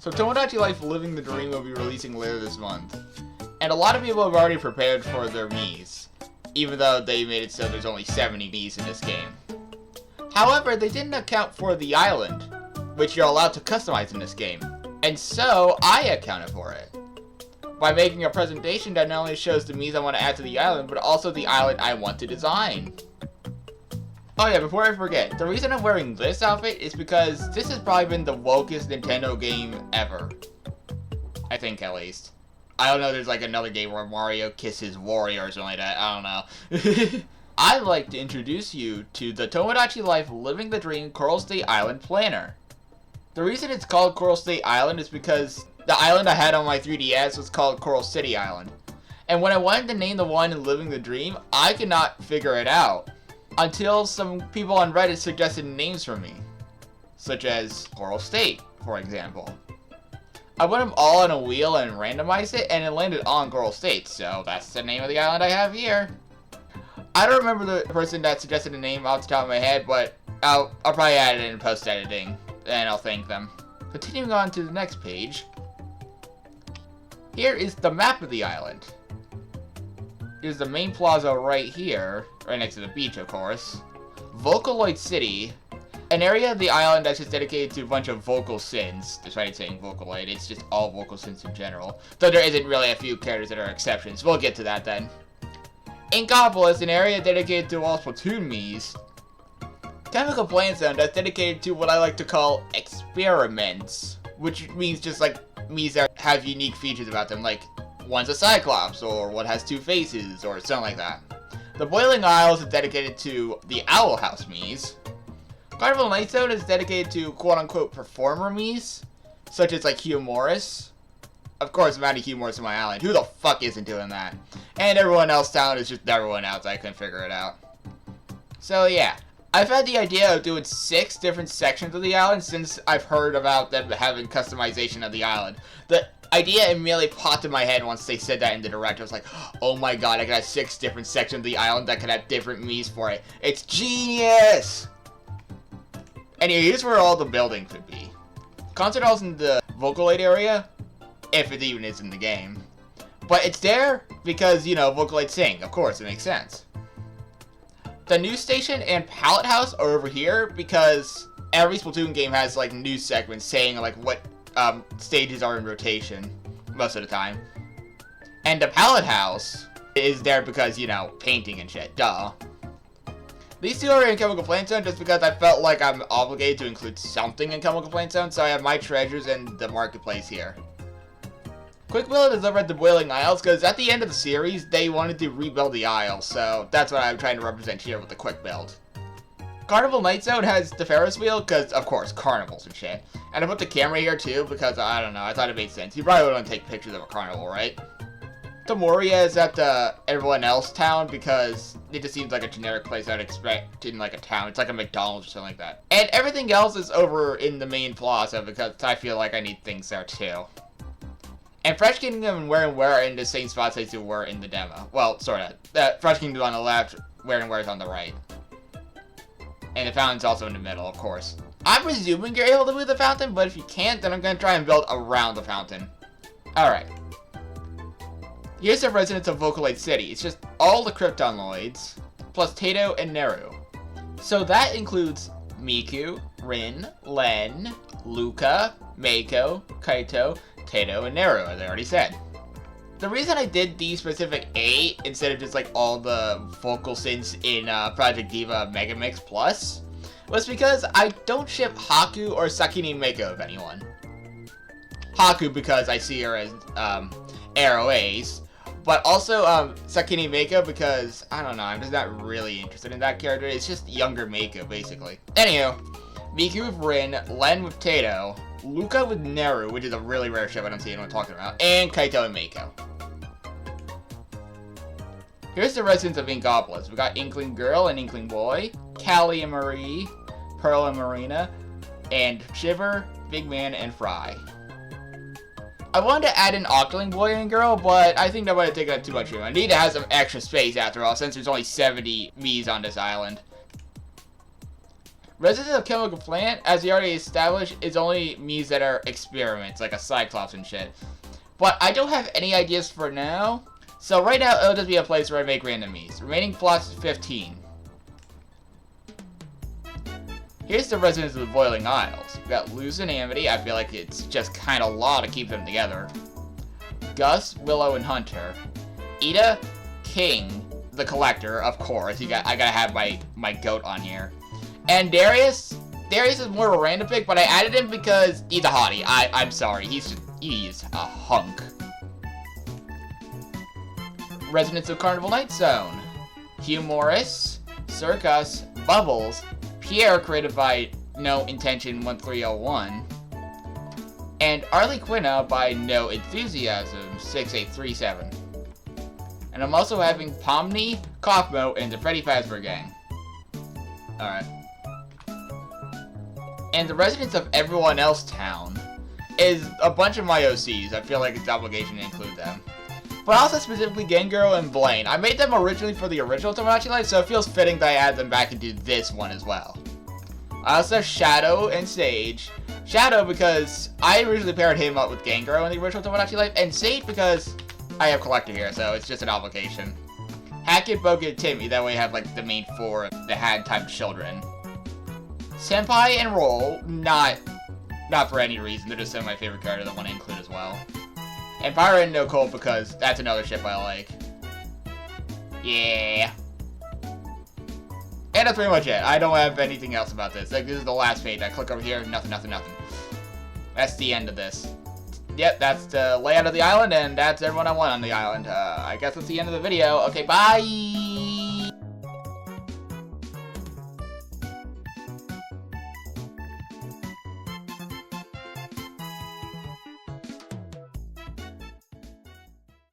So Tomodachi Life Living the Dream will be releasing later this month. And a lot of people have already prepared for their Miis, even though they made it so there's only 70 Miis in this game. However, they didn't account for the island, which you're allowed to customize in this game. And so, I accounted for it. By making a presentation that not only shows the Miis I want to add to the island, but also the island I want to design. Oh yeah, before I forget, the reason I'm wearing this outfit is because this has probably been the wokest Nintendo game ever. I think, at least. I don't know, there's like another game where Mario kisses Wario or something like that, I don't know. I'd like to introduce you to the Tomodachi Life Living the Dream Coral State Island Planner. The reason it's called Coral State Island is because the island I had on my 3DS was called Coral City Island. And when I wanted to name the one in Living the Dream, I could not figure it out. Until some people on Reddit suggested names for me. Such as Coral State, for example. I put them all on a wheel and randomized it, and it landed on Coral State, so that's the name of the island I have here. I don't remember the person that suggested the name off the top of my head, but I'll probably add it in post-editing, and I'll thank them. Continuing on to the next page. Here is the map of the island. Here's the main plaza right here, right next to the beach, of course. Vocaloid City, an area of the island that's just dedicated to a bunch of vocal sins. Despite saying Vocaloid, it's just all vocal sins in general. Though there isn't really a few characters that are exceptions. We'll get to that then. Inkopolis, an area dedicated to all Splatoon Miis. Chemical Plant Zone, that's dedicated to what I like to call experiments. Which means just like Miis that have unique features about them, like one's a Cyclops, or one has two faces, or something like that. The Boiling Isles is dedicated to the Owl House Miis. Carnival Night Zone is dedicated to quote-unquote performer Miis, such as like Hugh Morris. Of course, I'm adding Hugh Morris to my island. Who the fuck isn't doing that? And everyone else town is just everyone else. I couldn't figure it out. So yeah, I've had the idea of doing 6 different sections of the island since I've heard about them having customization of the island. The idea immediately popped in my head once they said that in the direct. I was like, oh my god, I could have 6 different sections of the island that could have different Miis for it. It's genius! Anyway, here's where all the buildings would be. Concert hall's in the Vocaloid area, if it even is in the game. But it's there because, you know, Vocaloid sing. Of course, it makes sense. The news station and pallet house are over here because every Splatoon game has like news segments saying like what stages are in rotation most of the time. And the pallet house is there because, you know, painting and shit, duh. These two are in Chemical Plant Zone just because I felt like I'm obligated to include something in Chemical Plant Zone, so I have my treasures and the marketplace here. Quick Build is over at the Boiling Isles because at the end of the series, they wanted to rebuild the Isles, so that's what I'm trying to represent here with the Quick Build. Carnival Night Zone has the Ferris wheel because, of course, carnivals and shit. And I put the camera here too because, I don't know, I thought it made sense. You probably wouldn't want to take pictures of a carnival, right? Tomoria is at the everyone else town because it just seems like a generic place I'd expect in like a town. It's like a McDonald's or something like that. And everything else is over in the main plaza because I feel like I need things there too. And Fresh Kingdom and Where and Where are in the same spots as they were in the demo. Well, sorta. Fresh Kingdom on the left, Where and Where is on the right. And the fountain's also in the middle, of course. I'm presuming you're able to move the fountain, but if you can't, then I'm going to try and build around the fountain. Alright. Here's the residents of Vocaloid City. It's just all the Kryptonoids, plus Tato and Neru. So that includes Miku, Rin, Len, Luca, Meiko, Kaito, Tato, and Neru, as I already said. The reason I did these specific 8 instead of just like all the vocal synths in Project Diva Megamix Plus was because I don't ship Haku or Sakini Meiko of anyone. Haku because I see her as Arrow Ace, but also Sakini Meiko because, I don't know, I'm just not really interested in that character. It's just younger Meiko, basically. Anywho, Miku with Rin, Len with Tato, Luca with Neru, which is a really rare ship I don't see anyone talking about, and Kaito and Meiko. Here's the residents of Inkopolis. We got Inkling Girl and Inkling Boy, Callie and Marie, Pearl and Marina, and Shiver, Big Man, and Fry. I wanted to add an Octoling Boy and Girl, but I think that would have taken up too much room. I need to have some extra space after all, since there's only 70 Miis on this island. Residents of Chemical Plant, as we already established, is only means that are experiments, like a Cyclops and shit. But I don't have any ideas for now. So right now, it'll just be a place where I make random me's. Remaining plots is 15. Here's the residents of the Boiling Isles. We've got Luz and Amity. I feel like it's just kind of law to keep them together. Gus, Willow, and Hunter. Ida, King, the Collector, of course. I gotta have my goat on here. And Darius. Darius is more of a random pick, but I added him because he's a hottie. I'm sorry. He's a hunk. Residents of Carnival Night Zone. Hugh Morris, Circus, Bubbles, Pierre, created by No Intention 1301, and Arlie Quina by No Enthusiasm 6837. And I'm also having Pomni, Kaufmo, and the Freddy Fazbear Gang. Alright. And the residents of Everyone Else Town is a bunch of my OCs. I feel like it's obligation to include them. But also specifically Gengaro and Blaine. I made them originally for the original Tomodachi Life, so it feels fitting that I add them back into this one as well. I also have Shadow and Sage. Shadow because I originally paired him up with Gengaro in the original Tomodachi Life, and Sage because I have Collector here, so it's just an obligation. Hackett, Boga, and Timmy, that way I have like the main four that had type children. Senpai and Roll, not for any reason, they're just some of my favorite characters I want to include as well. And Pyra and No Cold because that's another ship I like. Yeah. And that's pretty much it. I don't have anything else about this. Like, this is the last page. I click over here, nothing. That's the end of this. Yep, that's the layout of the island, and that's everyone I want on the island. I guess that's the end of the video. Okay, bye!